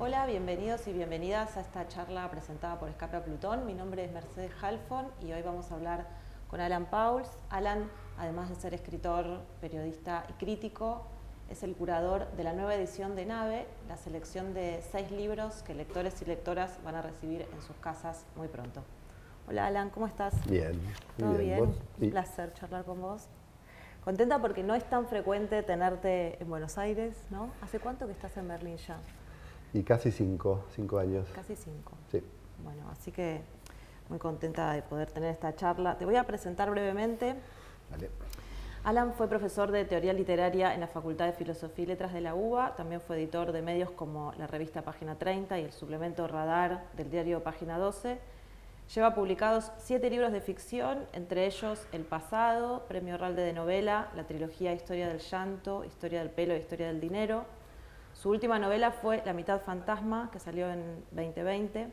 Hola, bienvenidos y bienvenidas a esta charla presentada por Escape a Plutón. Mi nombre es Mercedes Halfon y hoy vamos a hablar con Alan Pauls. Alan, además de ser escritor, periodista y crítico, es el curador de la nueva edición de Nave, la selección de 6 libros que lectores y lectoras van a recibir en sus casas muy pronto. Hola Alan, ¿cómo estás? Bien, ¿Todo muy bien. ¿Vos? Un placer charlar con vos. Contenta porque no es tan frecuente tenerte en Buenos Aires, ¿no? ¿Hace cuánto que estás en Berlín ya? Y casi cinco años. Casi 5. Sí. Bueno, así que muy contenta de poder tener esta charla. Te voy a presentar brevemente. Vale. Alan fue profesor de teoría literaria en la Facultad de Filosofía y Letras de la UBA. También fue editor de medios como la revista Página 30 y el suplemento Radar del diario Página 12. Lleva publicados 7 libros de ficción, entre ellos El pasado, Premio Ralde de novela, la trilogía Historia del llanto, Historia del pelo y Historia del dinero. Su última novela fue La mitad fantasma, que salió en 2020.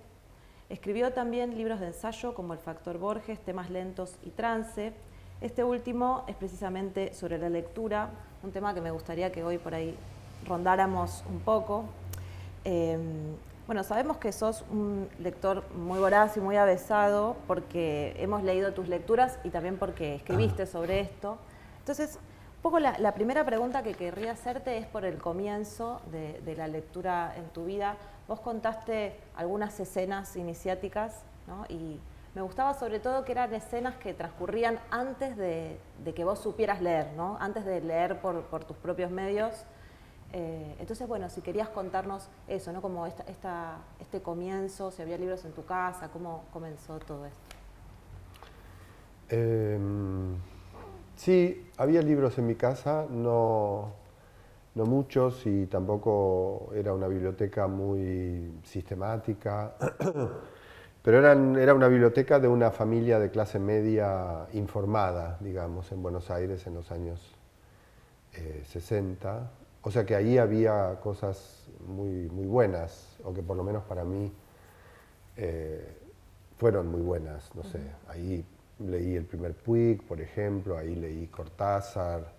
Escribió también libros de ensayo como El factor Borges, Temas lentos y Trance. Este último es precisamente sobre la lectura, un tema que me gustaría que hoy por ahí rondáramos un poco. Bueno, sabemos que sos un lector muy voraz y muy avesado porque hemos leído tus lecturas y también porque escribiste sobre esto. Entonces, un poco la primera pregunta que querría hacerte es por el comienzo de la lectura en tu vida. Vos contaste algunas escenas iniciáticas, ¿no? Y me gustaba sobre todo que eran escenas que transcurrían antes de que vos supieras leer, ¿no? Antes de leer por tus propios medios. Entonces, bueno, si querías contarnos eso, ¿no? Como este comienzo, si había libros en tu casa, cómo comenzó todo esto. Sí, había libros en mi casa, no muchos y tampoco era una biblioteca muy sistemática, pero era una biblioteca de una familia de clase media informada, digamos, en Buenos Aires en los años 60. O sea que ahí había cosas muy buenas, o que por lo menos para mí fueron muy buenas, no sé. Ahí leí el primer Puig, por ejemplo, ahí leí Cortázar.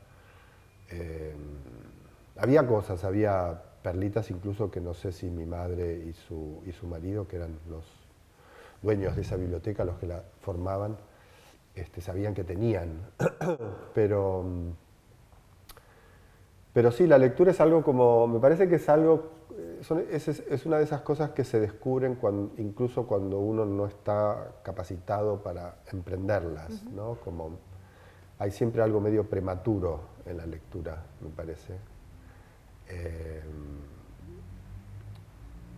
Había cosas, había perlitas incluso que no sé si mi madre y su marido, que eran los dueños de esa biblioteca, los que la formaban, sabían que tenían. Pero sí, la lectura es algo como, me parece que es algo, es una de esas cosas que se descubren incluso cuando uno no está capacitado para emprenderlas, ¿no? Como hay siempre algo medio prematuro en la lectura, me parece.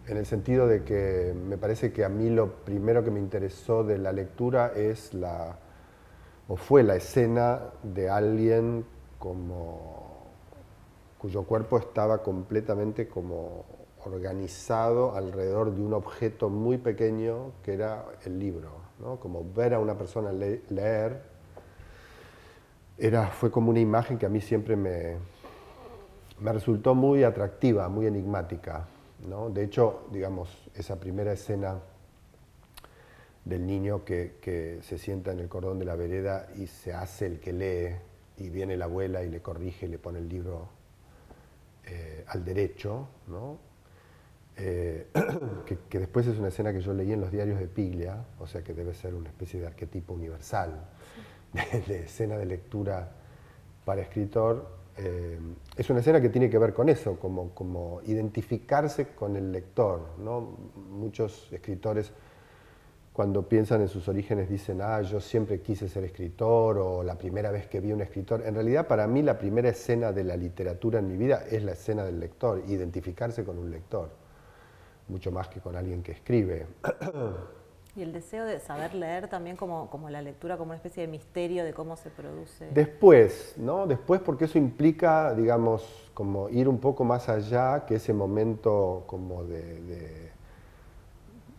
En el sentido de que me parece que a mí lo primero que me interesó de la lectura fue la escena de alguien cuyo cuerpo estaba completamente como organizado alrededor de un objeto muy pequeño que era el libro, ¿no? Como ver a una persona leer fue como una imagen que a mí siempre me resultó muy atractiva, muy enigmática, ¿no? De hecho, digamos, esa primera escena del niño que se sienta en el cordón de la vereda y se hace el que lee y viene la abuela y le corrige y le pone el libro al derecho, ¿no? Que después es una escena que yo leí en los diarios de Piglia, o sea que debe ser una especie de arquetipo universal de escena de lectura para escritor. Es una escena que tiene que ver con eso, como identificarse con el lector, ¿no? Muchos escritores, cuando piensan en sus orígenes, dicen, yo siempre quise ser escritor, o la primera vez que vi un escritor. En realidad, para mí, la primera escena de la literatura en mi vida es la escena del lector, identificarse con un lector, mucho más que con alguien que escribe. Y el deseo de saber leer también como la lectura, como una especie de misterio de cómo se produce. Después, ¿no? Después, porque eso implica, digamos, como ir un poco más allá que ese momento como de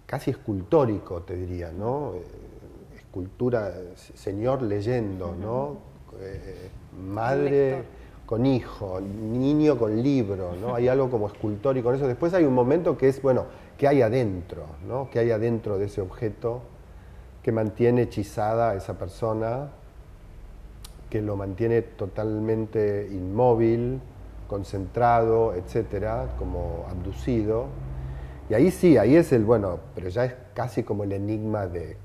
casi escultórico, te diría, ¿no? Escultura, señor leyendo, ¿no? Madre con hijo, niño con libro, ¿no? Hay algo como escultórico en eso. Después hay un momento que es, bueno, ¿qué hay adentro, ¿no? ¿Qué hay adentro de ese objeto que mantiene hechizada a esa persona, que lo mantiene totalmente inmóvil, concentrado, etcétera, como abducido? Y ahí sí, ahí es el, bueno, pero ya es casi como el enigma de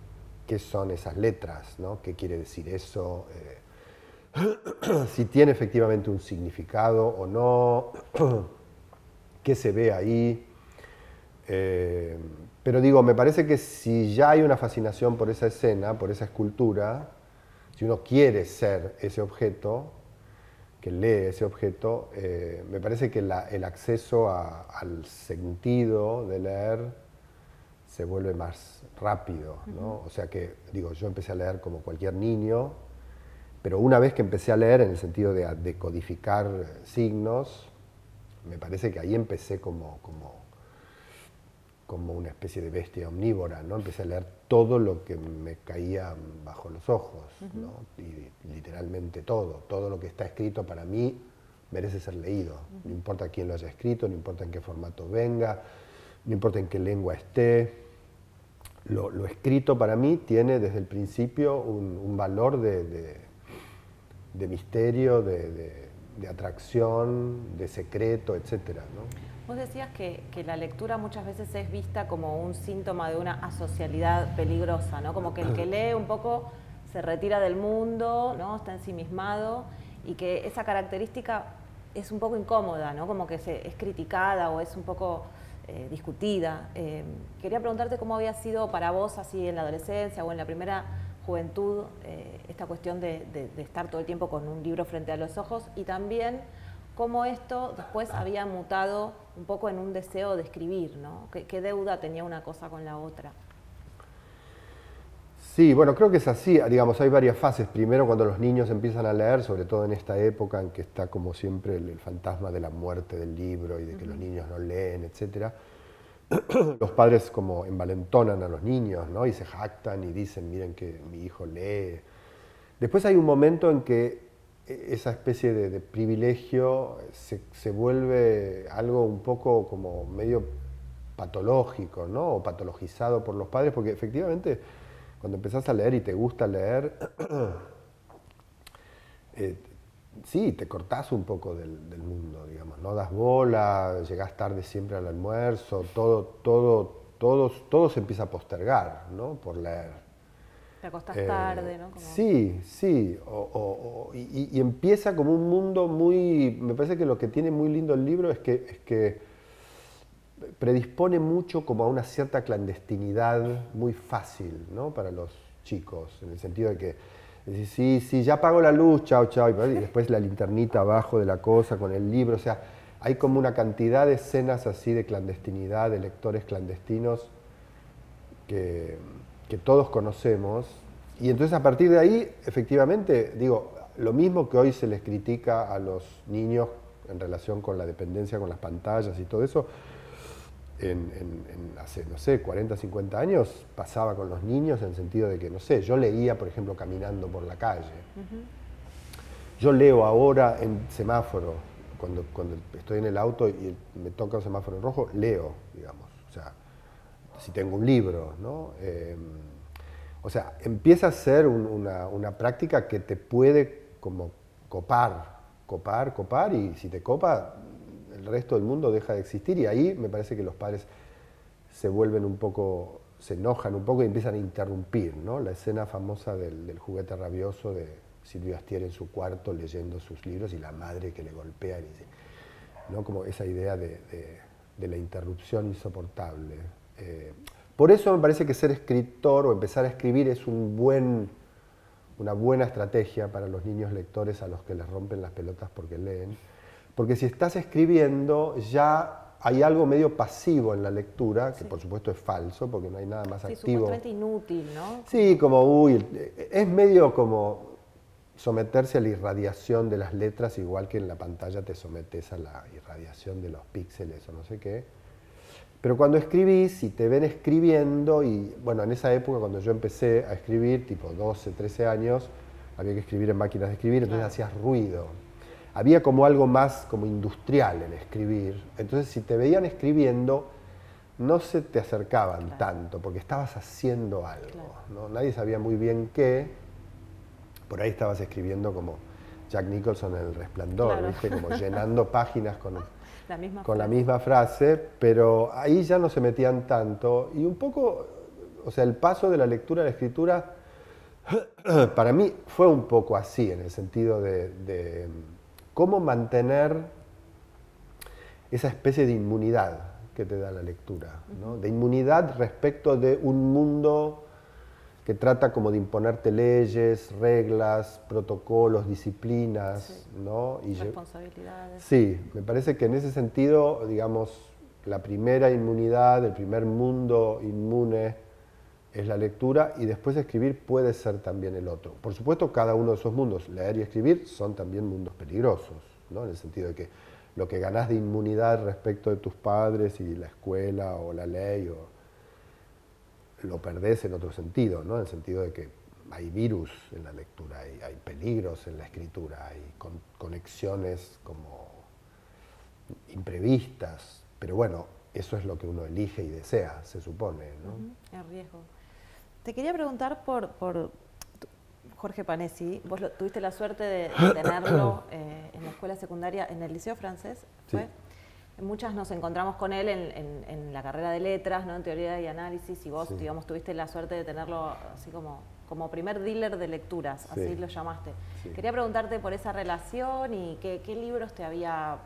qué son esas letras, ¿no? ¿Qué quiere decir eso? Si tiene efectivamente un significado o no, qué se ve ahí. Pero digo, me parece que si ya hay una fascinación por esa escena, por esa escultura, si uno quiere ser ese objeto, que lee ese objeto, me parece que el acceso al sentido de leer se vuelve más rápido, ¿no? O sea que, digo, yo empecé a leer como cualquier niño, pero una vez que empecé a leer en el sentido de decodificar signos, me parece que ahí empecé como una especie de bestia omnívora, ¿no? Empecé a leer todo lo que me caía bajo los ojos, ¿no? Y literalmente todo lo que está escrito para mí merece ser leído. No importa quién lo haya escrito, no importa en qué formato venga, no importa en qué lengua esté. Lo escrito para mí tiene desde el principio un valor de misterio, de atracción, de secreto, etcétera, ¿no? Vos decías que la lectura muchas veces es vista como un síntoma de una asocialidad peligrosa, ¿no? Como que el que lee un poco se retira del mundo, ¿no? Está ensimismado, y que esa característica es un poco incómoda, ¿no? Como que es criticada o es un poco discutida. Quería preguntarte cómo había sido para vos, así en la adolescencia o en la primera juventud, esta cuestión de estar todo el tiempo con un libro frente a los ojos, y también cómo esto después había mutado un poco en un deseo de escribir, ¿no? ¿Qué deuda tenía una cosa con la otra? Sí, bueno, creo que es así, digamos, hay varias fases. Primero, cuando los niños empiezan a leer, sobre todo en esta época en que está como siempre el fantasma de la muerte del libro y de que los niños no leen, etcétera. Los padres como envalentonan a los niños, ¿no? Y se jactan y dicen, miren que mi hijo lee. Después hay un momento en que esa especie de privilegio se vuelve algo un poco como medio patológico, ¿no? O patologizado por los padres, porque efectivamente cuando empezás a leer y te gusta leer, sí, te cortás un poco del mundo, digamos, no das bola, llegás tarde siempre al almuerzo, todo se empieza a postergar, ¿no? Por leer. Te acostás tarde, ¿no? Como... Sí, sí, y empieza como un mundo muy... Me parece que lo que tiene muy lindo el libro es que predispone mucho como a una cierta clandestinidad muy fácil, ¿no? Para los chicos, en el sentido de que decís, sí, ya apago la luz, chao, chao, y después la linternita abajo de la cosa con el libro, o sea, hay como una cantidad de escenas así de clandestinidad, de lectores clandestinos que todos conocemos, y entonces a partir de ahí, efectivamente, digo, lo mismo que hoy se les critica a los niños en relación con la dependencia con las pantallas y todo eso, hace, no sé, 40, 50 años pasaba con los niños en el sentido de que, no sé, yo leía, por ejemplo, caminando por la calle. Yo leo ahora en semáforo, cuando estoy en el auto y me toca un semáforo en rojo, leo, digamos, o sea, si tengo un libro, ¿no? O sea, empieza a ser una práctica que te puede como copar, y si te copa, el resto del mundo deja de existir, y ahí me parece que los padres se vuelven un poco, se enojan un poco y empiezan a interrumpir, ¿no? La escena famosa del juguete rabioso de Silvio Astier en su cuarto leyendo sus libros y la madre que le golpea, y dice, ¿no? Como esa idea de la interrupción insoportable. Por eso me parece que ser escritor o empezar a escribir es una buena estrategia para los niños lectores a los que les rompen las pelotas porque leen. Porque si estás escribiendo ya hay algo medio pasivo en la lectura, que por supuesto es falso, porque no hay nada más activo. Supuestamente inútil, ¿no? Sí, como, es medio como someterse a la irradiación de las letras, igual que en la pantalla te sometes a la irradiación de los píxeles o no sé qué. Pero cuando escribís y te ven escribiendo, y bueno, en esa época cuando yo empecé a escribir, tipo 12, 13 años, había que escribir en máquinas de escribir, entonces hacías ruido. Había como algo más como industrial en escribir. Entonces si te veían escribiendo, no se te acercaban tanto, porque estabas haciendo algo, ¿no? Nadie sabía muy bien qué. Por ahí estabas escribiendo como Jack Nicholson en El Resplandor, ¿viste? Como llenando páginas con la misma frase, pero ahí ya no se metían tanto. Y un poco, o sea, el paso de la lectura a la escritura, para mí fue un poco así, en el sentido de cómo mantener esa especie de inmunidad que te da la lectura, ¿no? De inmunidad respecto de un mundo que trata como de imponerte leyes, reglas, protocolos, disciplinas, sí. ¿no? Y responsabilidades. sí, me parece que en ese sentido, digamos, la primera inmunidad, el primer mundo inmune es la lectura, y después escribir puede ser también el otro. Por supuesto, cada uno de esos mundos, leer y escribir, son también mundos peligrosos, ¿no? En el sentido de que lo que ganás de inmunidad respecto de tus padres y la escuela o la ley, lo perdés en otro sentido, ¿no? En el sentido de que hay virus en la lectura, hay peligros en la escritura, hay conexiones como imprevistas, pero bueno, eso es lo que uno elige y desea, se supone, ¿no? El riesgo. Te quería preguntar por Jorge Panesi. Vos tuviste la suerte de tenerlo en la escuela secundaria, en el Liceo Francés, ¿fue? Sí. Muchas nos encontramos con él en la carrera de letras, ¿no? En teoría y análisis, y vos, sí, digamos, tuviste la suerte de tenerlo así como primer dealer de lecturas, así, sí, lo llamaste. Sí. Quería preguntarte por esa relación y qué libros te había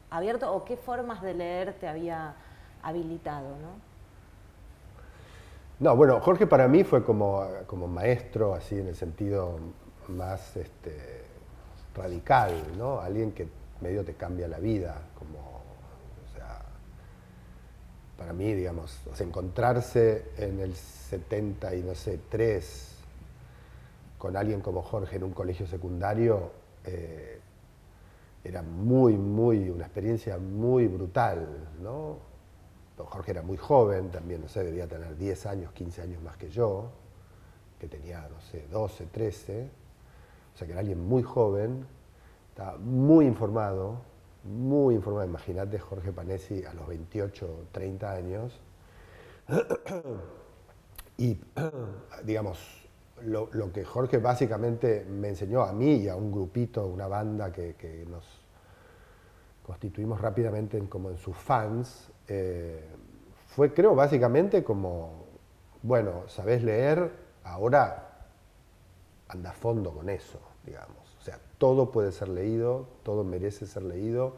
abierto o qué formas de leer te había habilitado, ¿no? No, bueno, Jorge para mí fue como maestro, así en el sentido más radical, ¿no? Alguien que medio te cambia la vida, como, o sea, para mí, digamos, o sea, encontrarse en el 70 y no sé, 3 con alguien como Jorge en un colegio secundario era una experiencia muy brutal, ¿no? Jorge era muy joven también, no sé, debía tener 10 años, 15 años más que yo, que tenía, no sé, 12, 13, o sea que era alguien muy joven, estaba muy informado, imagínate Jorge Panesi a los 28, 30 años, y digamos, lo que Jorge básicamente me enseñó a mí y a un grupito, una banda que nos constituimos rápidamente como en sus fans, fue, creo, básicamente como, bueno, sabés leer, ahora anda a fondo con eso, digamos. O sea, todo puede ser leído, todo merece ser leído.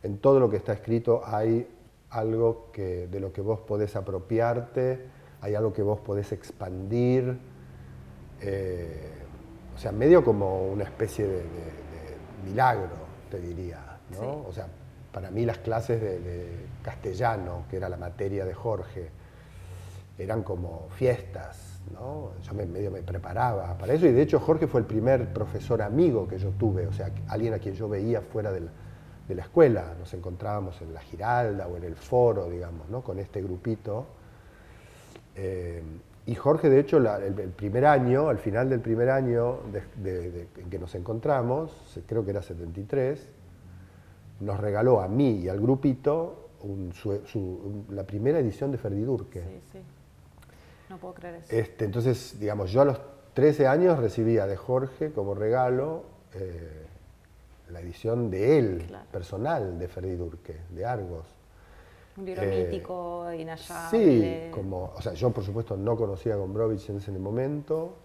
En todo lo que está escrito hay algo de lo que vos podés apropiarte, hay algo que vos podés expandir. O sea, medio como una especie de milagro, te diría, ¿no? Sí. O sea, para mí las clases de castellano, que era la materia de Jorge, eran como fiestas, ¿no? Yo medio me preparaba para eso, y de hecho Jorge fue el primer profesor amigo que yo tuve, o sea, alguien a quien yo veía fuera de la escuela. Nos encontrábamos en la Giralda o en el Foro, digamos, ¿no? Con este grupito. Y Jorge, de hecho, el primer año, al final del primer año en que nos encontramos, creo que era 73, nos regaló a mí y al grupito la primera edición de Ferdidurque. Sí, sí. No puedo creer eso. Entonces, digamos, yo a los 13 años recibía de Jorge como regalo la edición de él, claro, personal, de Ferdidurque, de Argos. Un libro mítico, inhallable. Sí, o sea, yo por supuesto no conocía a Gombrowicz en ese momento,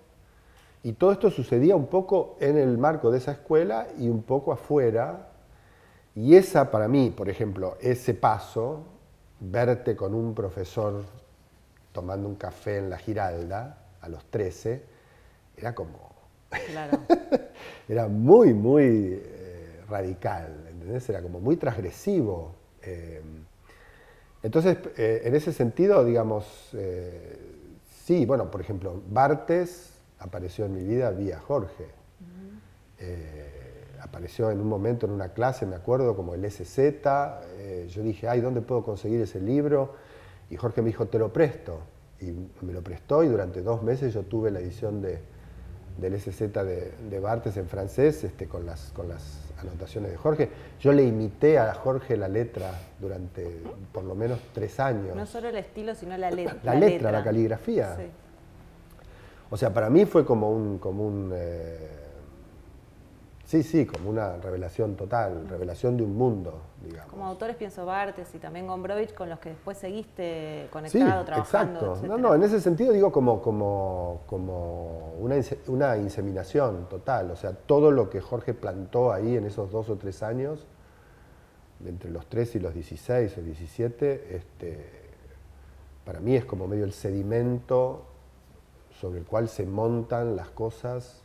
y todo esto sucedía un poco en el marco de esa escuela y un poco afuera, y esa para mí, por ejemplo, ese paso, verte con un profesor tomando un café en la Giralda a los 13, era como... Claro. Era muy radical, ¿entendés? Era como muy transgresivo. Entonces, en ese sentido, digamos, sí, bueno, por ejemplo, Barthes apareció en mi vida vía Jorge. Apareció en un momento en una clase, me acuerdo, como el SZ. Yo dije, ay, ¿dónde puedo conseguir ese libro? Y Jorge me dijo, te lo presto. Y me lo prestó, y durante 2 meses yo tuve la edición del SZ de Barthes en francés, con las anotaciones de Jorge. Yo le imité a Jorge la letra durante por lo menos 3 años. No solo el estilo, sino la letra. La letra, la caligrafía. Sí. O sea, para mí fue como un Sí, sí, como una revelación total, revelación de un mundo, digamos. Como autores pienso Barthes y también Gombrowicz, con los que después seguiste Sí, conectado, trabajando, exacto. etcétera. No, en ese sentido digo como una inseminación total. O sea, todo lo que Jorge plantó ahí en esos 2 o 3 años, entre los 3 y los 16 o 17, para mí es como medio el sedimento sobre el cual se montan las cosas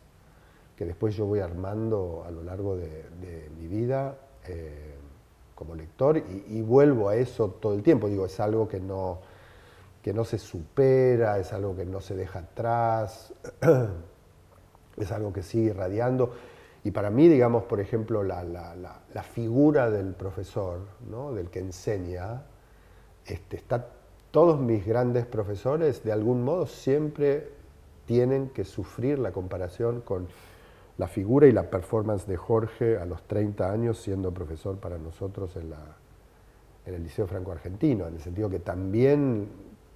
que después yo voy armando a lo largo de mi vida como lector y vuelvo a eso todo el tiempo. Digo, es algo que no se supera, es algo que no se deja atrás, es algo que sigue irradiando. Y para mí, digamos, por ejemplo, la figura del profesor, ¿no? Del que enseña, todos mis grandes profesores, de algún modo, siempre tienen que sufrir la comparación con la figura y la performance de Jorge a los 30 años siendo profesor para nosotros en el Liceo Franco Argentino, en el sentido que también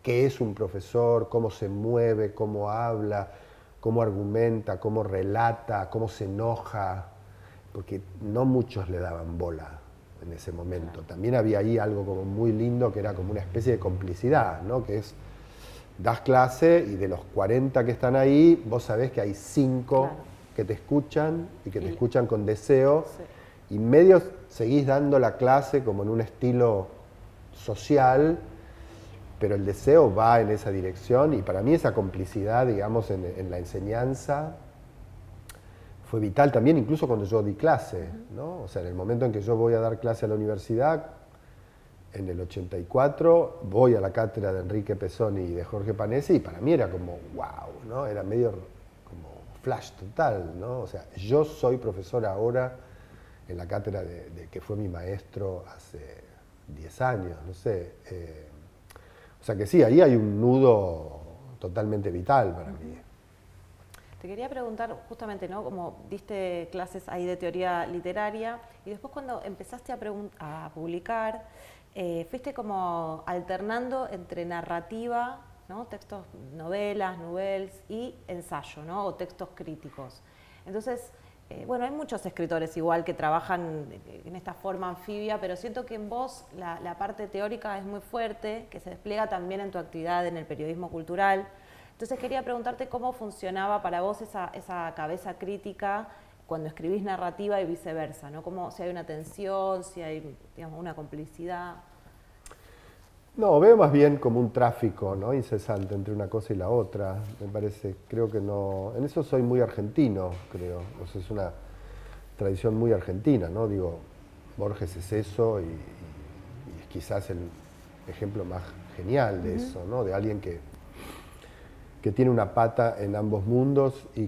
qué es un profesor, cómo se mueve, cómo habla, cómo argumenta, cómo relata, cómo se enoja, porque no muchos le daban bola en ese momento. También había ahí algo como muy lindo que era como una especie de complicidad, ¿no? Que es, das clase y de los 40 que están ahí, vos sabés que hay 5 que te escuchan y que te escuchan con deseo, y medio seguís dando la clase como en un estilo social, pero el deseo va en esa dirección, y para mí esa complicidad, digamos, en la enseñanza fue vital también, incluso cuando yo di clase, ¿no? O sea, en el momento en que yo voy a dar clase a la universidad, en el 84, voy a la cátedra de Enrique Pesoni y de Jorge Panesi, y para mí era como, wow, ¿no? Era medio como flash total, ¿no? O sea, yo soy profesor ahora en la cátedra de que fue mi maestro hace 10 años, no sé. O sea que sí, ahí hay un nudo totalmente vital para mí. Te quería preguntar justamente, ¿no? Como diste clases ahí de teoría literaria y después cuando empezaste a publicar, fuiste como alternando entre narrativa, ¿no? Textos, novelas, nouvelles y ensayo, ¿no? O textos críticos. Entonces, bueno, hay muchos escritores igual que trabajan en esta forma anfibia, pero siento que en vos la parte teórica es muy fuerte, que se despliega también en tu actividad en el periodismo cultural. Entonces quería preguntarte cómo funcionaba para vos esa cabeza crítica cuando escribís narrativa y viceversa, ¿no? Como si hay una tensión, si hay, digamos, una complicidad. No, veo más bien como un tráfico, ¿no? Incesante entre una cosa y la otra, me parece. Creo que no. En eso soy muy argentino, creo. O sea, es una tradición muy argentina, ¿no? Digo, Borges es eso y es quizás el ejemplo más genial de eso, ¿no? De alguien que tiene una pata en ambos mundos y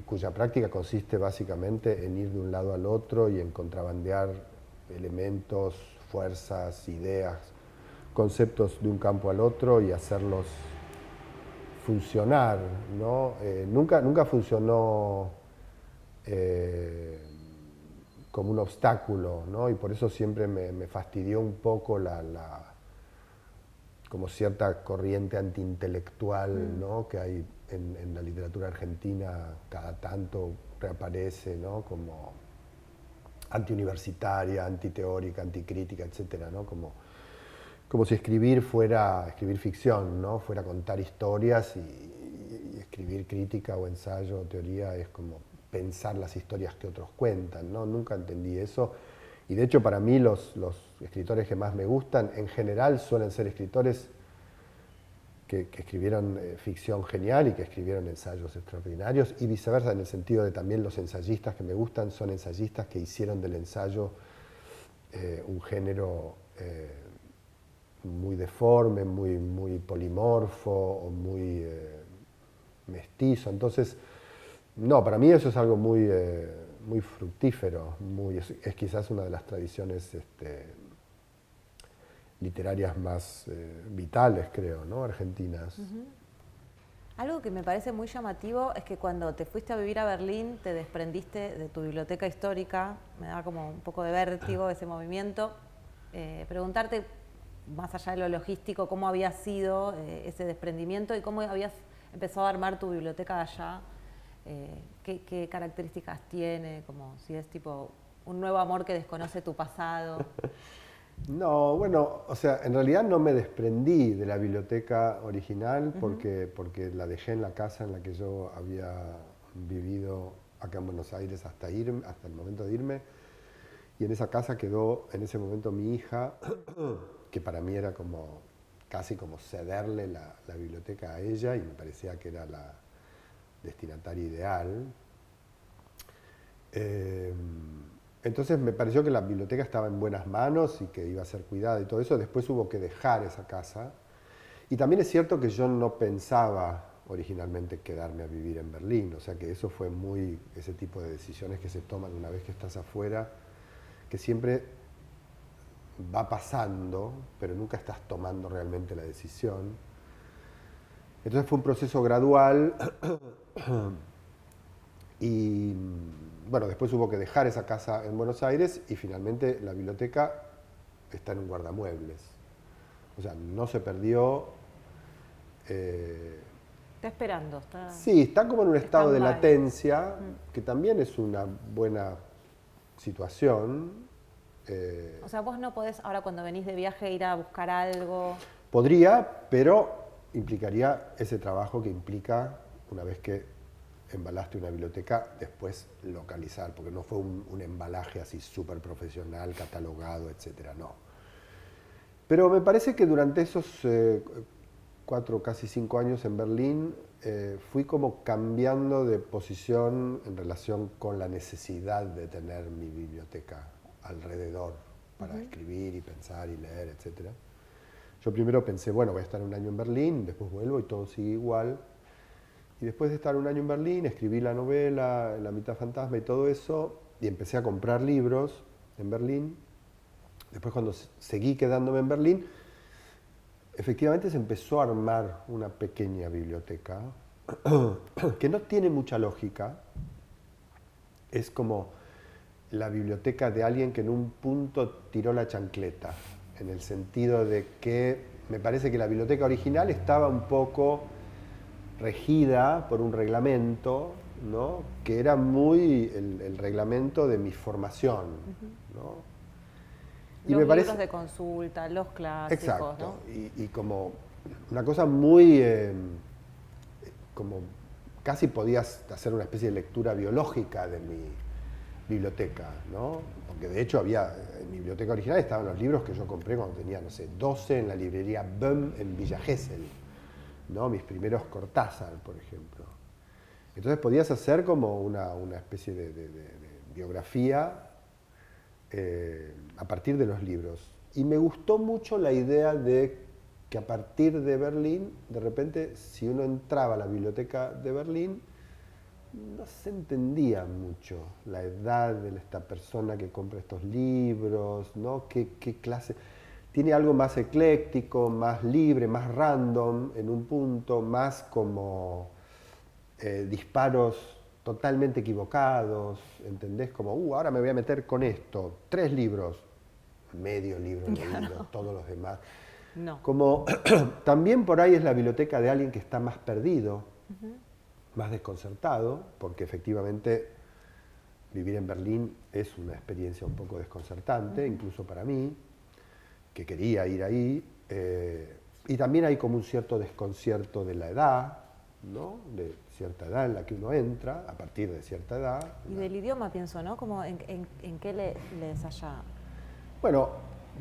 cuya práctica consiste básicamente en ir de un lado al otro y en contrabandear elementos, fuerzas, ideas, conceptos de un campo al otro y hacerlos funcionar, ¿no? Nunca funcionó como un obstáculo, ¿no? Y por eso siempre me fastidió un poco como cierta corriente antiintelectual, ¿no? Que hay en la literatura argentina, cada tanto reaparece, ¿no? Como antiuniversitaria, antiteórica, anticrítica, etcétera, ¿no? Como si escribir ficción, ¿no? Fuera contar historias y escribir crítica o ensayo o teoría es como pensar las historias que otros cuentan, ¿no? Nunca entendí eso. Y de hecho para mí los escritores que más me gustan en general suelen ser escritores que escribieron ficción genial y que escribieron ensayos extraordinarios, y viceversa, en el sentido de también los ensayistas que me gustan son ensayistas que hicieron del ensayo un género muy deforme, muy polimorfo o muy mestizo. Entonces, no, para mí eso es algo muy fructífero, es quizás una de las tradiciones literarias más vitales, creo, ¿no? Argentinas. Algo que me parece muy llamativo es que cuando te fuiste a vivir a Berlín te desprendiste de tu biblioteca histórica, me da como un poco de vértigo ese movimiento. Preguntarte, más allá de lo logístico, cómo había sido ese desprendimiento y cómo habías empezado a armar tu biblioteca allá. ¿Qué características tiene? Como si es tipo un nuevo amor que desconoce tu pasado. No, bueno, o sea, en realidad no me desprendí de la biblioteca original porque la dejé en la casa en la que yo había vivido acá en Buenos Aires hasta el momento de irme. Y en esa casa quedó en ese momento mi hija, que para mí era como casi como cederle la biblioteca a ella y me parecía que era la destinataria ideal. Entonces me pareció que la biblioteca estaba en buenas manos y que iba a ser cuidada y todo eso. Después hubo que dejar esa casa. Y también es cierto que yo no pensaba originalmente quedarme a vivir en Berlín. O sea que eso fue muy ese tipo de decisiones que se toman una vez que estás afuera, que siempre va pasando, pero nunca estás tomando realmente la decisión. Entonces fue un proceso gradual y bueno, después hubo que dejar esa casa en Buenos Aires y finalmente la biblioteca está en un guardamuebles. O sea, no se perdió. Está esperando. Sí, está como en un estado de latencia, Mm. que también es una buena situación. O sea, vos no podés ahora cuando venís de viaje ir a buscar algo. Podría, pero implicaría ese trabajo que implica, una vez que embalaste una biblioteca, después localizar, porque no fue un embalaje así súper profesional, catalogado, etcétera, no. Pero me parece que durante esos 4, casi 5 años en Berlín, fui como cambiando de posición en relación con la necesidad de tener mi biblioteca alrededor para escribir y pensar y leer, etcétera. Yo primero pensé, bueno, voy a estar un año en Berlín, después vuelvo y todo sigue igual. Y después de estar un año en Berlín, escribí la novela, La mitad fantasma y todo eso, y empecé a comprar libros en Berlín. Después cuando seguí quedándome en Berlín, efectivamente se empezó a armar una pequeña biblioteca que no tiene mucha lógica. Es como la biblioteca de alguien que en un punto tiró la chancleta, en el sentido de que me parece que la biblioteca original estaba un poco regida por un reglamento, ¿no? Que era muy el reglamento de mi formación, ¿no? Y los libros de consulta, los clásicos, exacto, ¿no? y como una cosa muy, como casi podías hacer una especie de lectura biológica de mi biblioteca, ¿no? Porque de hecho en mi biblioteca original estaban los libros que yo compré cuando tenía, no sé, 12 en la librería Böhm en Villa Gesell, ¿no? Mis primeros Cortázar, por ejemplo. Entonces podías hacer como una especie de biografía a partir de los libros. Y me gustó mucho la idea de que a partir de Berlín, de repente, si uno entraba a la biblioteca de Berlín, no se entendía mucho la edad de esta persona que compra estos libros, ¿no? ¿Qué clase? Tiene algo más ecléctico, más libre, más random en un punto, más como disparos totalmente equivocados, ¿entendés? Como, ahora me voy a meter con esto, 3 libros, medio libro leído, todos los demás. No. Como también por ahí es la biblioteca de alguien que está más perdido, más desconcertado, porque efectivamente vivir en Berlín es una experiencia un poco desconcertante, incluso para mí, que quería ir ahí. Y también hay como un cierto desconcierto de la edad, ¿no? De cierta edad en la que uno entra, a partir de cierta edad. Y del idioma pienso, ¿no? Como en qué lees allá. Bueno,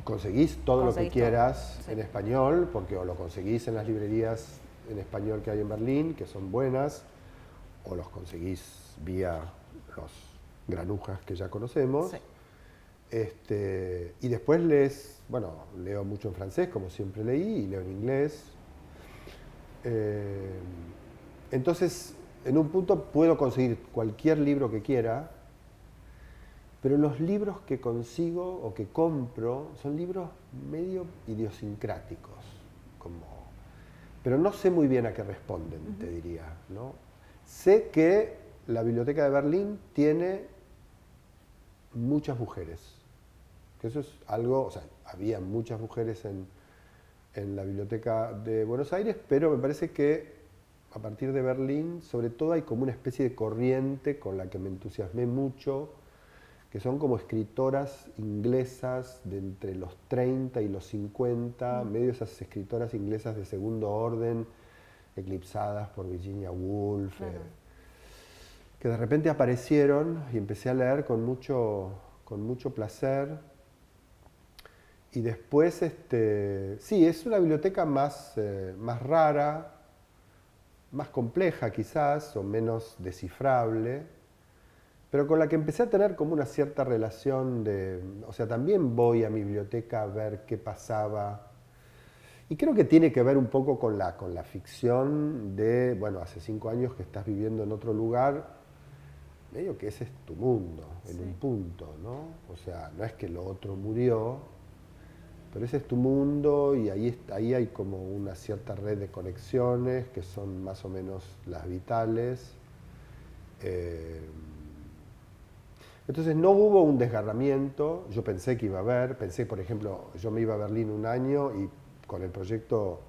conseguís todo lo que quieras sí. en español, porque o lo conseguís en las librerías en español que hay en Berlín, que son buenas, o los conseguís vía los granujas que ya conocemos. Sí. Y después leo mucho en francés, como siempre leí, y leo en inglés. Entonces, en un punto puedo conseguir cualquier libro que quiera, pero los libros que consigo o que compro son libros medio idiosincráticos, pero no sé muy bien a qué responden, te diría, ¿no? Sé que la Biblioteca de Berlín tiene muchas mujeres, que eso es algo, o sea, había muchas mujeres en la Biblioteca de Buenos Aires, pero me parece que a partir de Berlín, sobre todo hay como una especie de corriente con la que me entusiasmé mucho, que son como escritoras inglesas de entre los 30 y los 50, medio esas escritoras inglesas de segundo orden, eclipsadas por Virginia Woolf, Claro. que de repente aparecieron y empecé a leer con mucho placer. Y después, sí, es una biblioteca más rara, más compleja quizás, o menos descifrable, pero con la que empecé a tener como una cierta relación de... O sea, también voy a mi biblioteca a ver qué pasaba. Y creo que tiene que ver un poco con la ficción de, bueno, hace 5 años que estás viviendo en otro lugar, medio que ese es tu mundo, en un punto, ¿no? O sea, no es que lo otro murió, pero ese es tu mundo y ahí hay como una cierta red de conexiones que son más o menos las vitales. Entonces no hubo un desgarramiento, yo pensé que iba a haber, pensé, por ejemplo, yo me iba a Berlín un año y con el proyecto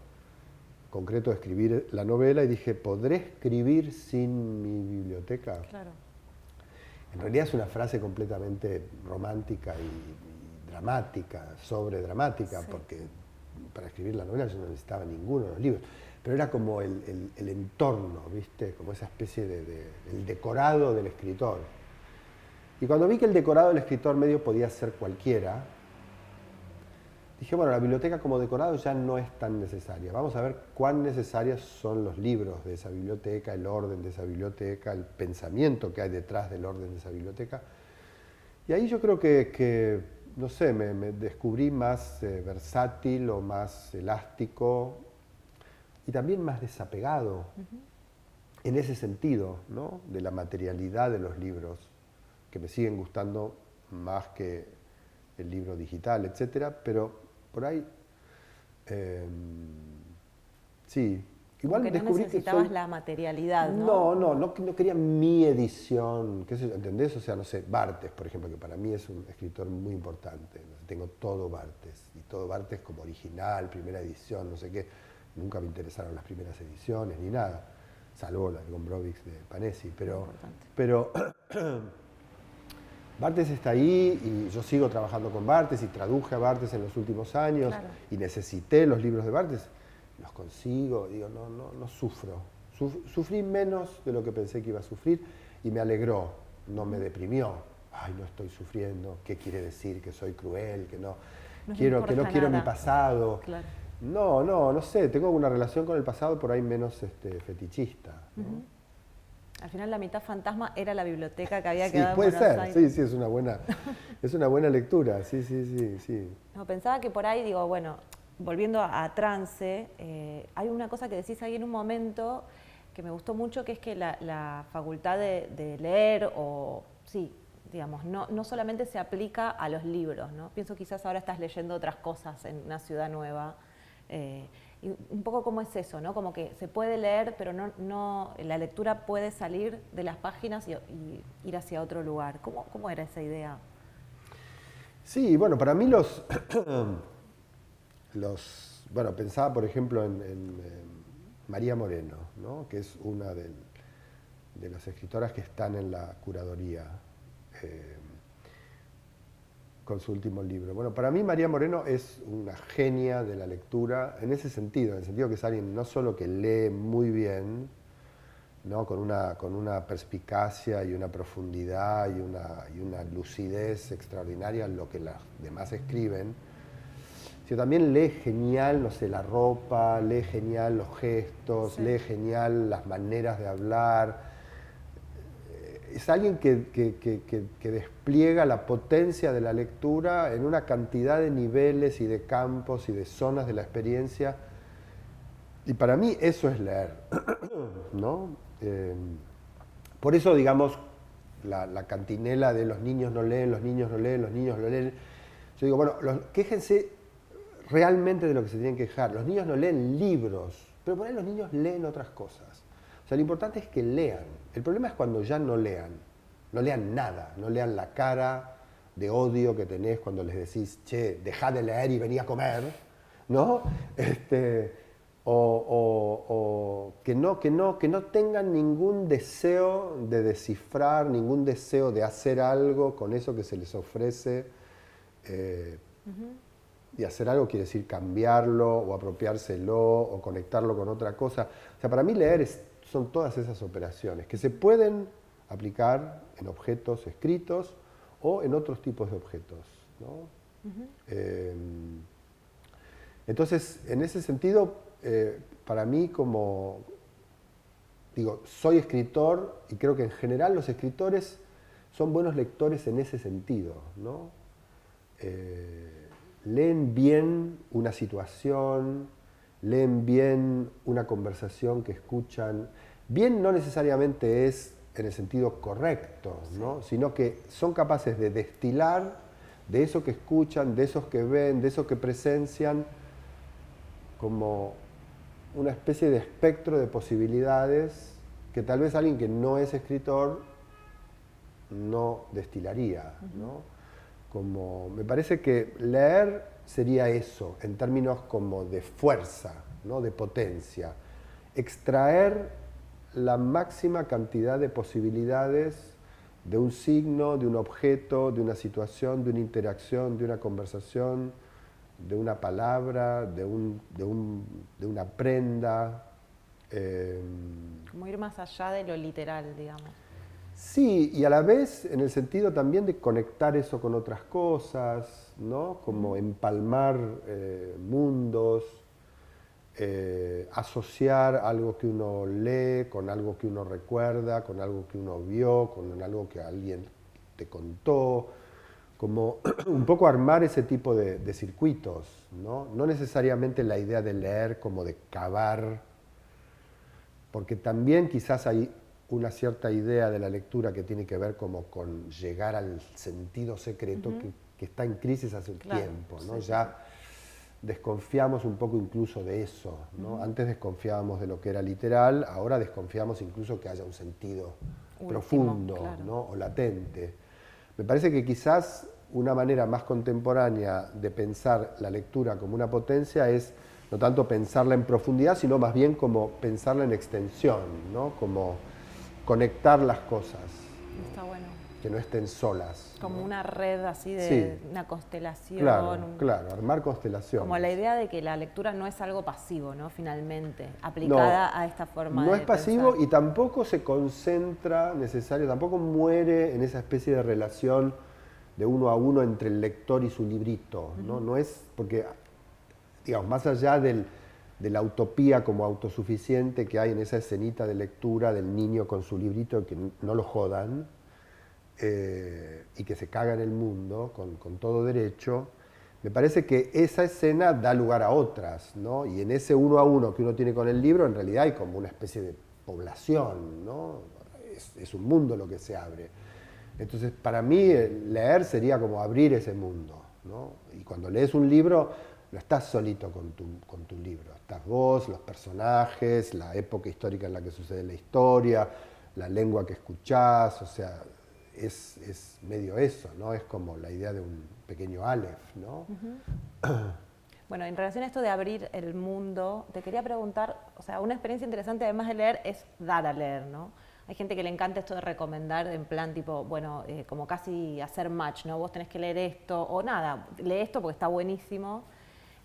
concreto de escribir la novela y dije, ¿podré escribir sin mi biblioteca? Claro. En realidad es una frase completamente romántica y dramática, sobredramática, Sí. porque para escribir la novela yo no necesitaba ninguno de los libros, pero era como el entorno, ¿viste? Como esa especie el decorado del escritor. Y cuando vi que el decorado del escritor medio podía ser cualquiera, dije, bueno, la biblioteca como decorado ya no es tan necesaria. Vamos a ver cuán necesarios son los libros de esa biblioteca, el orden de esa biblioteca, el pensamiento que hay detrás del orden de esa biblioteca. Y ahí yo creo que no sé, me descubrí más versátil o más elástico y también más desapegado en ese sentido, ¿no? De la materialidad de los libros, que me siguen gustando más que el libro digital, etcétera, pero por ahí, sí. Igual Como que no descubrí necesitabas que soy... la materialidad, ¿no? No quería mi edición, qué sé yo, ¿entendés? O sea, no sé, Barthes, por ejemplo, que para mí es un escritor muy importante. Tengo todo Barthes, y todo Barthes como original, primera edición, no sé qué. Nunca me interesaron las primeras ediciones ni nada, salvo la de Gombrowicz de Panesi, pero Barthes está ahí y yo sigo trabajando con Barthes y traduje a Barthes en los últimos años. Claro. Y necesité los libros de Barthes, los consigo, digo, no sufro. Sufrí menos de lo que pensé que iba a sufrir y me alegró, no me deprimió. Ay, no estoy sufriendo, ¿qué quiere decir? Que soy cruel, que no quiero mi pasado. Claro. No sé, tengo una relación con el pasado por ahí menos fetichista, ¿no? Al final la mitad fantasma era la biblioteca que había Sí, quedado en puede Buenos ser, Aires. sí, es una buena lectura, sí. No, pensaba que por ahí, digo, bueno, volviendo a trance, hay una cosa que decís ahí en un momento que me gustó mucho, que es que la facultad de leer, o sí, digamos, no solamente se aplica a los libros, ¿no? Pienso quizás ahora estás leyendo otras cosas en una ciudad nueva. Y un poco como es eso, ¿no? Como que se puede leer, pero la lectura puede salir de las páginas y ir hacia otro lugar. ¿Cómo era esa idea? Sí, bueno, para mí bueno, pensaba por ejemplo en María Moreno, ¿no? Que es una de las escritoras que están en la curaduría con su último libro. Bueno, para mí María Moreno es una genia de la lectura en ese sentido, en el sentido que es alguien no solo que lee muy bien, ¿no? Con una perspicacia y una profundidad y una lucidez extraordinaria en lo que las demás escriben, sino también lee genial, no sé, la ropa, lee genial los gestos, Sí. lee genial las maneras de hablar. Es alguien que despliega la potencia de la lectura en una cantidad de niveles y de campos y de zonas de la experiencia. Y para mí eso es leer, ¿no? Por eso, digamos, la cantinela de los niños no leen, los niños no leen, los niños no leen. Yo digo, bueno, quéjense realmente de lo que se tienen que quejar. Los niños no leen libros, pero por ahí los niños leen otras cosas. O sea, lo importante es que lean. El problema es cuando ya no lean nada, no lean la cara de odio que tenés cuando les decís, che, dejá de leer y vení a comer, ¿no? o que no tengan ningún deseo de descifrar, ningún deseo de hacer algo con eso que se les ofrece. Y hacer algo quiere decir cambiarlo, o apropiárselo, o conectarlo con otra cosa. O sea, para mí leer son todas esas operaciones que se pueden aplicar en objetos escritos o en otros tipos de objetos, ¿no? Entonces, en ese sentido, para mí soy escritor y creo que en general los escritores son buenos lectores en ese sentido, ¿no? Leen bien una situación, leen bien una conversación que escuchan. Bien no necesariamente es en el sentido correcto, ¿no? Sino que son capaces de destilar de eso que escuchan, de esos que ven, de eso que presencian, como una especie de espectro de posibilidades que tal vez alguien que no es escritor no destilaría, ¿no? Como, me parece que leer sería eso, en términos como de fuerza, ¿no? De potencia. Extraer la máxima cantidad de posibilidades de un signo, de un objeto, de una situación, de una interacción, de una conversación, de una palabra, de una prenda. Como ir más allá de lo literal, digamos. Sí, y a la vez en el sentido también de conectar eso con otras cosas, ¿no? Como empalmar mundos, asociar algo que uno lee con algo que uno recuerda, con algo que uno vio, con algo que alguien te contó, como un poco armar ese tipo de circuitos, ¿no? No necesariamente la idea de leer como de cavar, porque también quizás hay una cierta idea de la lectura que tiene que ver como con llegar al sentido secreto que está en crisis hace un tiempo, ¿no? Sí, ya desconfiamos un poco incluso de eso, ¿no? Antes desconfiábamos de lo que era literal, ahora desconfiamos incluso que haya un sentido profundo, claro, ¿no? O latente. Me parece que quizás una manera más contemporánea de pensar la lectura como una potencia es no tanto pensarla en profundidad, sino más bien como pensarla en extensión, ¿no? Como conectar las cosas. Está bueno. Que no estén solas. Como ¿no? una red así de una constelación. Claro, armar constelaciones. Como la idea de que la lectura no es algo pasivo, ¿no? Finalmente, aplicada a esta forma de No es pasivo pensar. Y tampoco se concentra tampoco muere en esa especie de relación de uno a uno entre el lector y su librito, ¿no? No es porque, digamos, más allá de la utopía como autosuficiente que hay en esa escenita de lectura del niño con su librito, que no lo jodan, y que se caga en el mundo con todo derecho, me parece que esa escena da lugar a otras, ¿no? Y en ese uno a uno que uno tiene con el libro, en realidad hay como una especie de población, ¿no? Es un mundo lo que se abre. Entonces, para mí, leer sería como abrir ese mundo, ¿no? Y cuando lees un libro, no estás solito con tu libro. Estás vos, los personajes, la época histórica en la que sucede la historia, la lengua que escuchás, o sea, es medio eso, ¿no? Es como la idea de un pequeño Aleph, ¿no? Bueno, en relación a esto de abrir el mundo, te quería preguntar, o sea, una experiencia interesante además de leer es dar a leer, ¿no? Hay gente que le encanta esto de recomendar en plan tipo, bueno, como casi hacer match, ¿no? Vos tenés que leer esto, o nada, lee esto porque está buenísimo.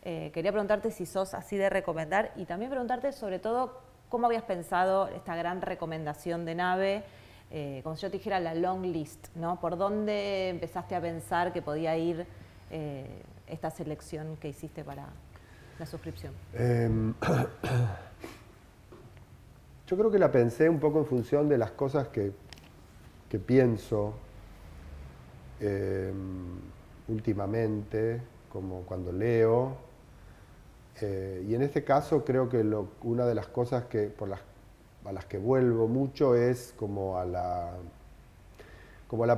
Quería preguntarte si sos así de recomendar y también preguntarte sobre todo cómo habías pensado esta gran recomendación de Nave, como si yo te dijera la long list, ¿no? ¿Por dónde empezaste a pensar que podía ir esta selección que hiciste para la suscripción? Yo creo que la pensé un poco en función de las cosas que pienso últimamente, como cuando leo. Y en este caso creo que una de las cosas a las que vuelvo mucho es como a la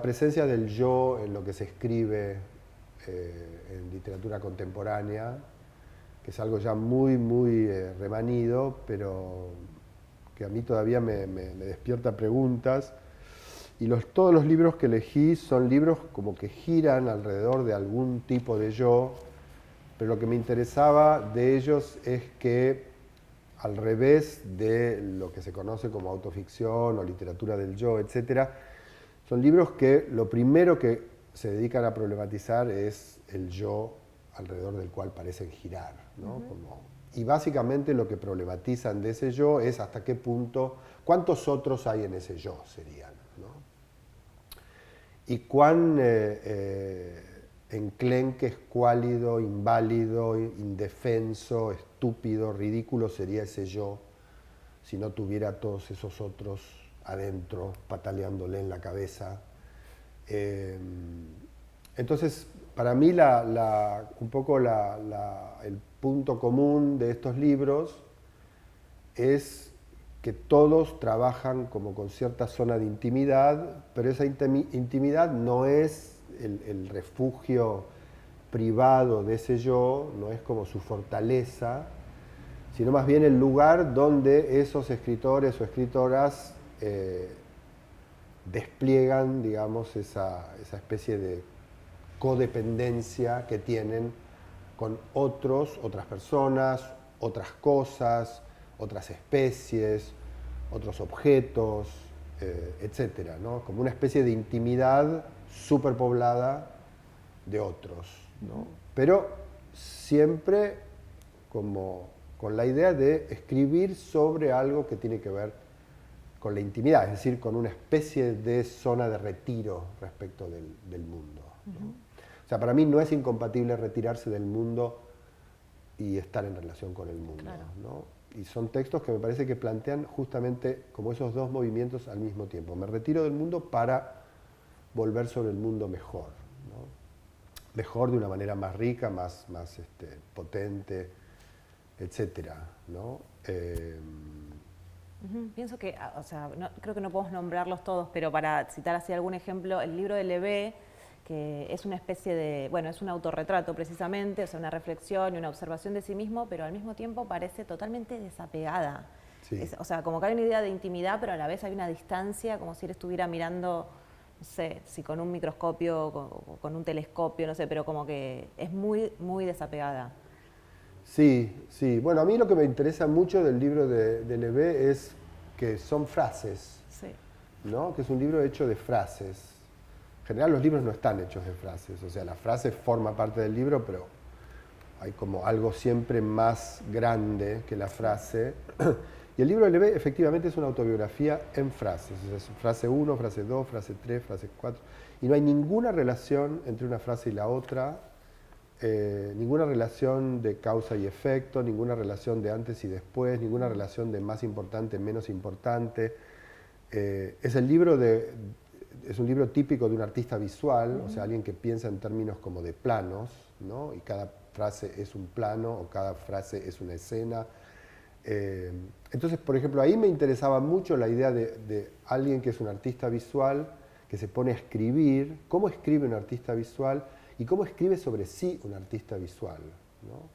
presencia del yo en lo que se escribe en literatura contemporánea, que es algo ya muy, muy remanido, pero que a mí todavía me despierta preguntas. Y todos los libros que elegí son libros como que giran alrededor de algún tipo de yo, pero lo que me interesaba de ellos es que al revés de lo que se conoce como autoficción o literatura del yo, etc. Son libros que lo primero que se dedican a problematizar es el yo alrededor del cual parecen girar, ¿no? Y básicamente lo que problematizan de ese yo es hasta qué punto, cuántos otros hay en ese yo serían, ¿no? Y cuán enclenque, escuálido, inválido, indefenso, estúpido, ridículo sería ese yo si no tuviera a todos esos otros adentro, pataleándole en la cabeza. Entonces, para mí un poco el punto común de estos libros es que todos trabajan como con cierta zona de intimidad, pero esa intimidad no es el refugio privado de ese yo, no es como su fortaleza, sino más bien el lugar donde esos escritores o escritoras despliegan, digamos, esa especie de codependencia que tienen con otras personas, otras cosas, otras especies, otros objetos, etcétera, ¿no? Como una especie de intimidad superpoblada de otros, ¿no? Pero siempre como con la idea de escribir sobre algo que tiene que ver con la intimidad, es decir, con una especie de zona de retiro respecto del mundo, ¿no? O sea, para mí no es incompatible retirarse del mundo y estar en relación con el mundo, claro, ¿no? Y son textos que me parece que plantean justamente como esos dos movimientos al mismo tiempo. Me retiro del mundo para volver sobre el mundo mejor, ¿no? Mejor de una manera más rica, más potente, etcétera, ¿no? Pienso que, o sea, creo que no podemos nombrarlos todos, pero para citar así algún ejemplo, el libro de Levé, que es una especie de, bueno, es un autorretrato precisamente, o sea, una reflexión y una observación de sí mismo, pero al mismo tiempo parece totalmente desapegada. Sí. O sea, como que hay una idea de intimidad, pero a la vez hay una distancia, como si él estuviera mirando, no sé, si con un microscopio o con un telescopio, no sé, pero como que es muy, muy desapegada. Sí, sí. Bueno, a mí lo que me interesa mucho del libro de Levé es que son frases, sí, ¿no? Que es un libro hecho de frases. En general los libros no están hechos de frases, o sea, la frase forma parte del libro, pero hay como algo siempre más grande que la frase. Y el libro de Levé efectivamente es una autobiografía en frases, o sea, es frase 1, frase 2, frase 3, frase 4, y no hay ninguna relación entre una frase y la otra, ninguna relación de causa y efecto, ninguna relación de antes y después, ninguna relación de más importante, menos importante. Es un libro típico de un artista visual, o sea, alguien que piensa en términos como de planos, ¿no? Y cada frase es un plano o cada frase es una escena. Entonces, por ejemplo, ahí me interesaba mucho la idea de alguien que es un artista visual, que se pone a escribir, cómo escribe un artista visual y cómo escribe sobre sí un artista visual, ¿no?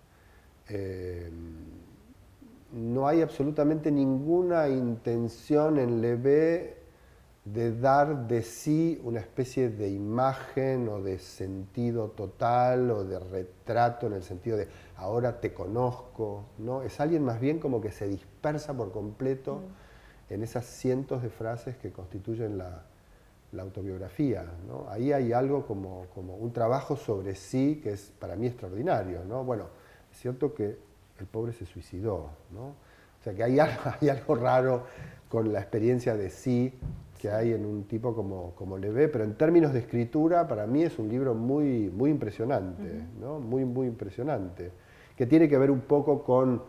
No hay absolutamente ninguna intención en Levé de dar de sí una especie de imagen o de sentido total o de retrato en el sentido de ahora te conozco, ¿no? Es alguien más bien como que se dispersa por completo en esas cientos de frases que constituyen la autobiografía, ¿no? Ahí hay algo como un trabajo sobre sí que es para mí extraordinario, ¿no? Bueno, es cierto que el pobre se suicidó, ¿no? O sea que hay algo raro con la experiencia de sí que hay en un tipo como Levé, pero en términos de escritura para mí es un libro muy, muy impresionante, ¿no? Muy, muy impresionante, que tiene que ver un poco con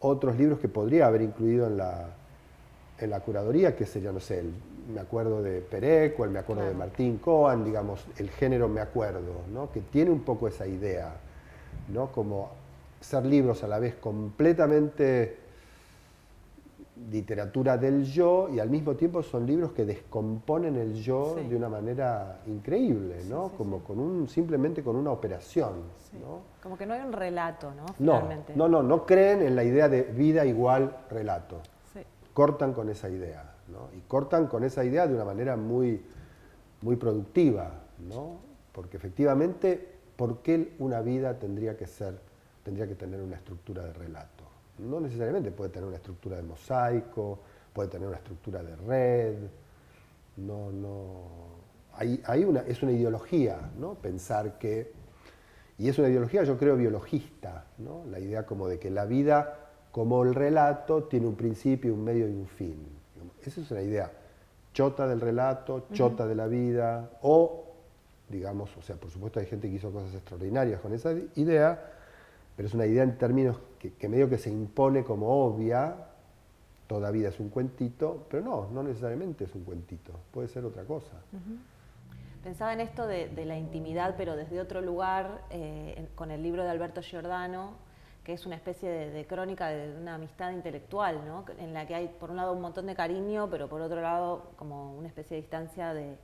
otros libros que podría haber incluido en la curaduría, que sería, no sé, me acuerdo de Perec, o me acuerdo de Martín Cohen, digamos, el género me acuerdo, ¿no? Que tiene un poco esa idea, ¿no? Como ser libros a la vez completamente literatura del yo y al mismo tiempo son libros que descomponen el yo de una manera increíble, ¿no? Simplemente con una operación, ¿no? Como que no hay un relato, ¿no? Finalmente. No creen en la idea de vida igual relato. Cortan con esa idea, ¿no? Y cortan con esa idea de una manera muy, muy productiva, ¿no? Porque efectivamente, ¿por qué una vida tendría que tener una estructura de relato? no necesariamente puede tener una estructura de mosaico, puede tener una estructura de red, es una ideología, ¿no? Pensar que, y es una ideología yo creo biologista, ¿no? La idea como de que la vida, como el relato, tiene un principio, un medio y un fin. Esa es una idea chota del relato, chota de la vida, o, digamos, o sea, por supuesto hay gente que hizo cosas extraordinarias con esa idea, pero es una idea en términos que medio que se impone como obvia. Toda vida es un cuentito, pero no necesariamente es un cuentito, puede ser otra cosa. Pensaba en esto de la intimidad, pero desde otro lugar, con el libro de Alberto Giordano, que es una especie de crónica de una amistad intelectual, ¿no? En la que hay, por un lado, un montón de cariño, pero por otro lado, como una especie de distancia de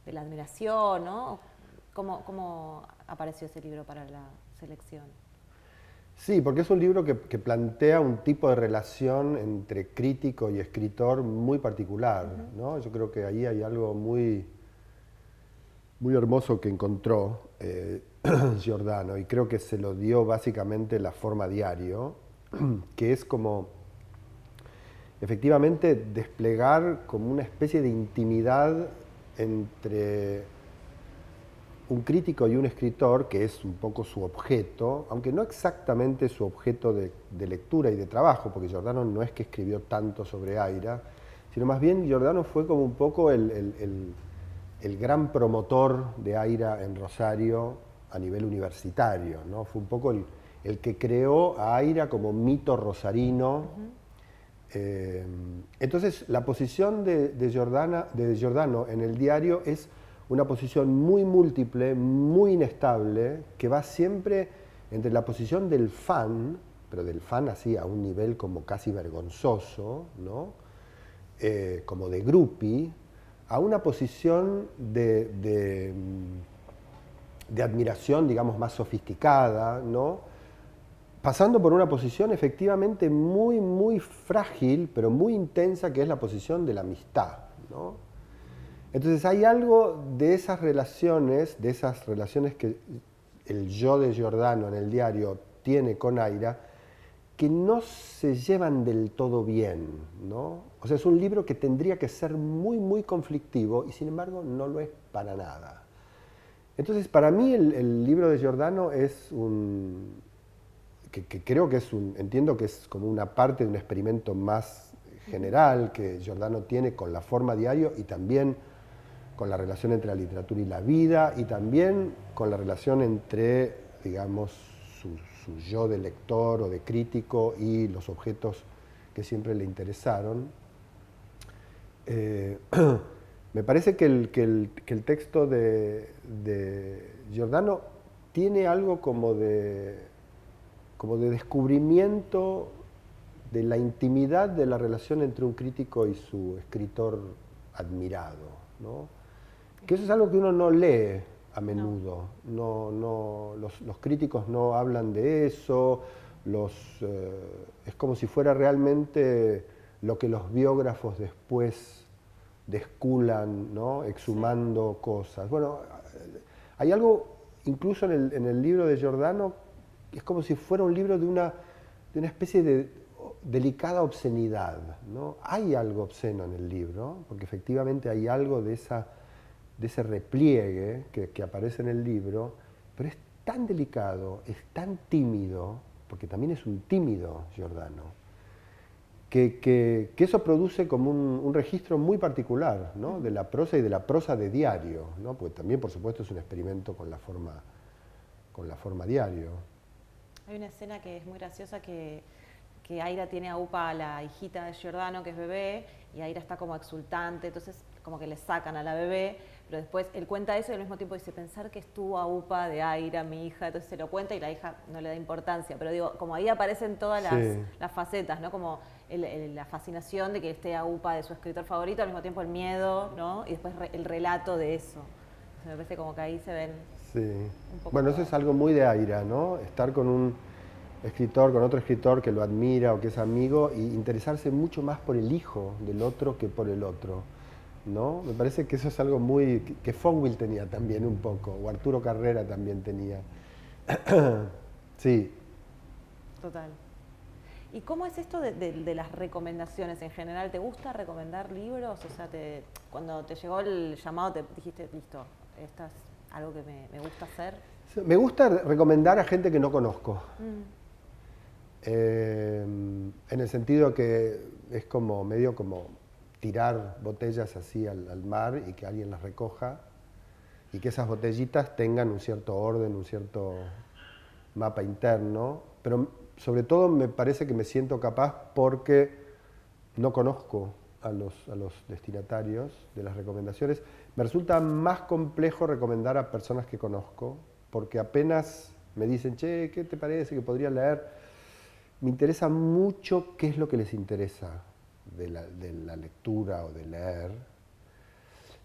la admiración, ¿no? ¿Cómo apareció ese libro para la selección? Sí, porque es un libro que plantea un tipo de relación entre crítico y escritor muy particular, ¿no? Yo creo que ahí hay algo muy hermoso que encontró Giordano, y creo que se lo dio básicamente la forma diario, que es como efectivamente desplegar como una especie de intimidad entre un crítico y un escritor, que es un poco su objeto, aunque no exactamente su objeto de lectura y de trabajo, porque Giordano no es que escribió tanto sobre Aira, sino más bien Giordano fue como un poco el gran promotor de Aira en Rosario a nivel universitario, ¿no? Fue un poco el que creó a Aira como mito rosarino. Entonces, la posición de Giordano en el diario es una posición muy múltiple, muy inestable, que va siempre entre la posición del fan, pero del fan así a un nivel como casi vergonzoso, ¿no? Como de groupie, a una posición de admiración, digamos, más sofisticada, ¿no? Pasando por una posición efectivamente muy frágil, pero muy intensa, que es la posición de la amistad, ¿no? Entonces hay algo de esas relaciones que el yo de Giordano en el diario tiene con Aira, que no se llevan del todo bien, ¿no? O sea, es un libro que tendría que ser muy conflictivo y sin embargo no lo es para nada. Entonces, para mí el libro de Giordano es que creo que entiendo que es como una parte de un experimento más general que Giordano tiene con la forma diario y también con la relación entre la literatura y la vida, y también con la relación entre, digamos, su yo de lector o de crítico y los objetos que siempre le interesaron. Me parece que el texto de Giordano tiene algo como de descubrimiento de la intimidad de la relación entre un crítico y su escritor admirado, ¿no? Que eso es algo que uno no lee a menudo. Los críticos no hablan de eso, es como si fuera realmente lo que los biógrafos después desculan, ¿no? Exhumando cosas. Bueno, hay algo, incluso en el libro de Giordano, es como si fuera un libro de una especie de delicada obscenidad, ¿no? Hay algo obsceno en el libro, porque efectivamente hay algo de ese repliegue que aparece en el libro, pero es tan delicado, es tan tímido, porque también es un tímido Giordano, que eso produce como un registro muy particular, ¿no? De la prosa y de la prosa de diario, ¿no? Porque también, por supuesto, es un experimento con la forma diario. Hay una escena que es muy graciosa que Aira tiene a Upa, a la hijita de Giordano, que es bebé, y Aira está como exultante, entonces como que le sacan a la bebé, pero después él cuenta eso y al mismo tiempo dice, pensar que estuvo a Upa de Aira, mi hija, entonces se lo cuenta y la hija no le da importancia, pero digo, como ahí aparecen todas las facetas, ¿no? Como la fascinación de que esté a Upa de su escritor favorito, al mismo tiempo el miedo, ¿no? Y después el relato de eso. Entonces me parece como que ahí se ven un poco. Bueno, eso es algo muy de Aira, ¿no? Estar con un escritor, con otro escritor que lo admira o que es amigo, y interesarse mucho más por el hijo del otro que por el otro, ¿no? Me parece que eso es algo muy que Fonville tenía también un poco, o Arturo Carrera también tenía. Sí. Total. ¿Y cómo es esto de las recomendaciones en general? ¿Te gusta recomendar libros? O sea, cuando te llegó el llamado te dijiste, listo, esto es algo que me gusta hacer. Me gusta recomendar a gente que no conozco. En el sentido que es como medio como tirar botellas así al mar y que alguien las recoja y que esas botellitas tengan un cierto orden, un cierto mapa interno, pero sobre todo me parece que me siento capaz porque no conozco a los destinatarios de las recomendaciones. Me resulta más complejo recomendar a personas que conozco, porque apenas me dicen, che, ¿qué te parece que podría leer? Me interesa mucho qué es lo que les interesa de la lectura o de leer.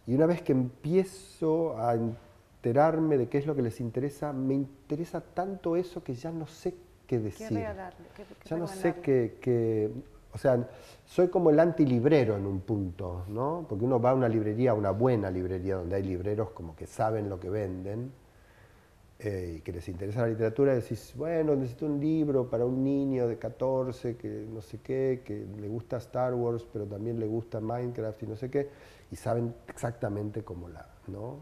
Y una vez que empiezo a enterarme de qué es lo que les interesa, me interesa tanto eso que ya no sé qué decir. ¿Qué regalarle? Ya no sé qué, o sea, soy como el antilibrero en un punto, ¿no? Porque uno va a una librería, a una buena librería, donde hay libreros como que saben lo que venden, y que les interesa la literatura, y decís, bueno, necesito un libro para un niño de 14, que no sé qué, que le gusta Star Wars, pero también le gusta Minecraft y no sé qué, y saben exactamente cómo ¿no?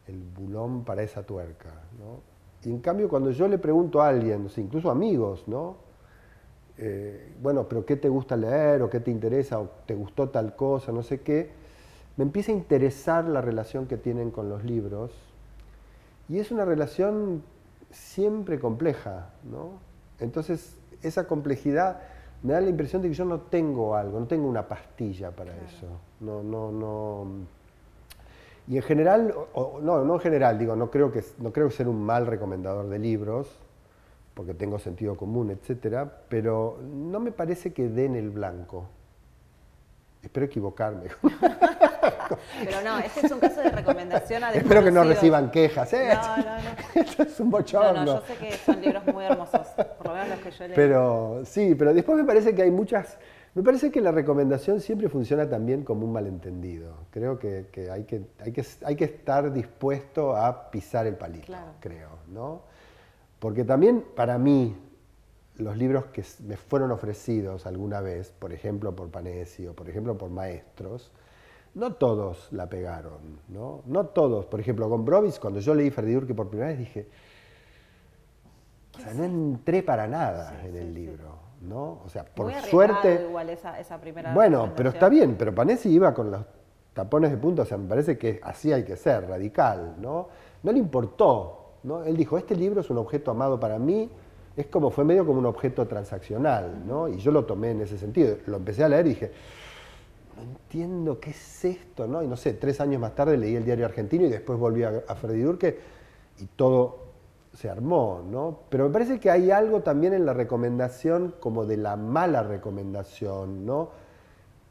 El bulón para esa tuerca, ¿no? Y en cambio, cuando yo le pregunto a alguien, o sea, incluso amigos, ¿no? Bueno, pero ¿qué te gusta leer? ¿O qué te interesa? ¿O te gustó tal cosa? No sé qué. Me empieza a interesar la relación que tienen con los libros. Y es una relación siempre compleja, ¿no? Entonces, esa complejidad me da la impresión de que yo no tengo algo, no tengo una pastilla para eso. No. Y en general, no en general, digo, no creo ser un mal recomendador de libros, porque tengo sentido común, etcétera, pero no me parece que den el blanco. Espero equivocarme. Pero no, este es un caso de recomendación a desconocidos. Espero que no reciban quejas. No. Esto es un bochorno. No, yo sé que son libros muy hermosos, por lo menos los que yo leí. Pero sí, pero después me parece que hay muchas. Me parece que la recomendación siempre funciona también como un malentendido. Creo que hay que estar dispuesto a pisar el palito, claro. Creo, ¿no? Porque también para mí, los libros que me fueron ofrecidos alguna vez, por ejemplo por Panesi o por ejemplo por maestros, no todos la pegaron, ¿no? No todos. Por ejemplo, con Brovis, cuando yo leí Ferdinand por primera vez, dije, o sea, no entré para nada en el libro, ¿no? O sea, por suerte... igual esa primera bueno, pero está bien, pero Panesi iba con los tapones de punta, o sea, me parece que así hay que ser, radical, ¿no? No le importó, ¿no? Él dijo, este libro es un objeto amado para mí, fue medio como un objeto transaccional, ¿no? Y yo lo tomé en ese sentido. Lo empecé a leer y dije, no entiendo qué es esto, ¿no? Y no sé, 3 años más tarde leí el Diario Argentino y después volví a Freddy Durque y todo se armó, ¿no? Pero me parece que hay algo también en la recomendación como de la mala recomendación, ¿no?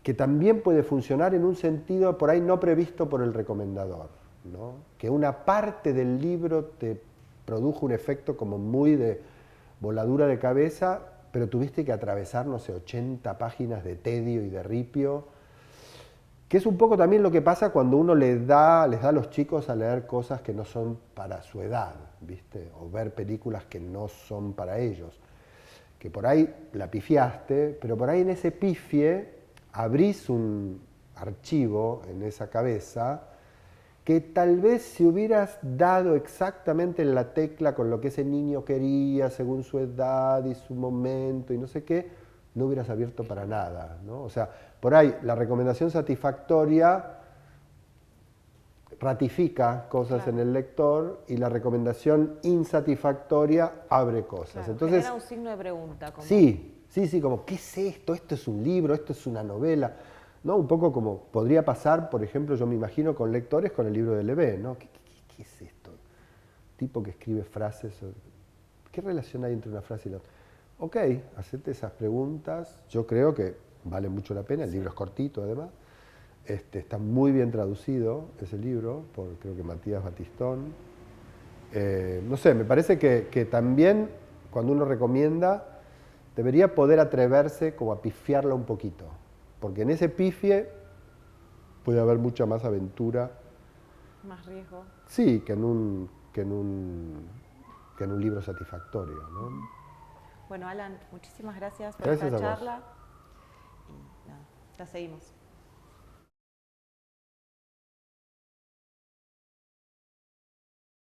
Que también puede funcionar en un sentido por ahí no previsto por el recomendador, ¿no? Que una parte del libro te produjo un efecto como muy de voladura de cabeza, pero tuviste que atravesar, no sé, 80 páginas de tedio y de ripio, que es un poco también lo que pasa cuando uno les da a los chicos a leer cosas que no son para su edad, ¿viste? O ver películas que no son para ellos. Que por ahí la pifiaste, pero por ahí en ese pifie abrís un archivo en esa cabeza que tal vez si hubieras dado exactamente en la tecla con lo que ese niño quería, según su edad y su momento y no sé qué, no hubieras abierto para nada, ¿no? O sea, por ahí la recomendación satisfactoria ratifica cosas claro. En el lector y la recomendación insatisfactoria abre cosas. Claro, entonces genera un signo de pregunta. Como... Sí, como ¿qué es esto? ¿Esto es un libro? ¿Esto es una novela? ¿No? Un poco como podría pasar, por ejemplo, yo me imagino con lectores con el libro de Levé, ¿no? ¿Qué es esto? Tipo que escribe frases. ¿Qué relación hay entre una frase y la otra? Ok, hacete esas preguntas. Yo creo que vale mucho la pena. El libro es cortito, además. Está muy bien traducido ese libro por, creo que Matías Batistón. No sé, me parece que también cuando uno recomienda debería poder atreverse como a pifiarla un poquito. Porque en ese pifie puede haber mucha más aventura. Más riesgo. Sí, que en un libro satisfactorio, ¿no? Bueno, Alan, muchísimas gracias por Gracias esta a vos. charla y nada, la seguimos.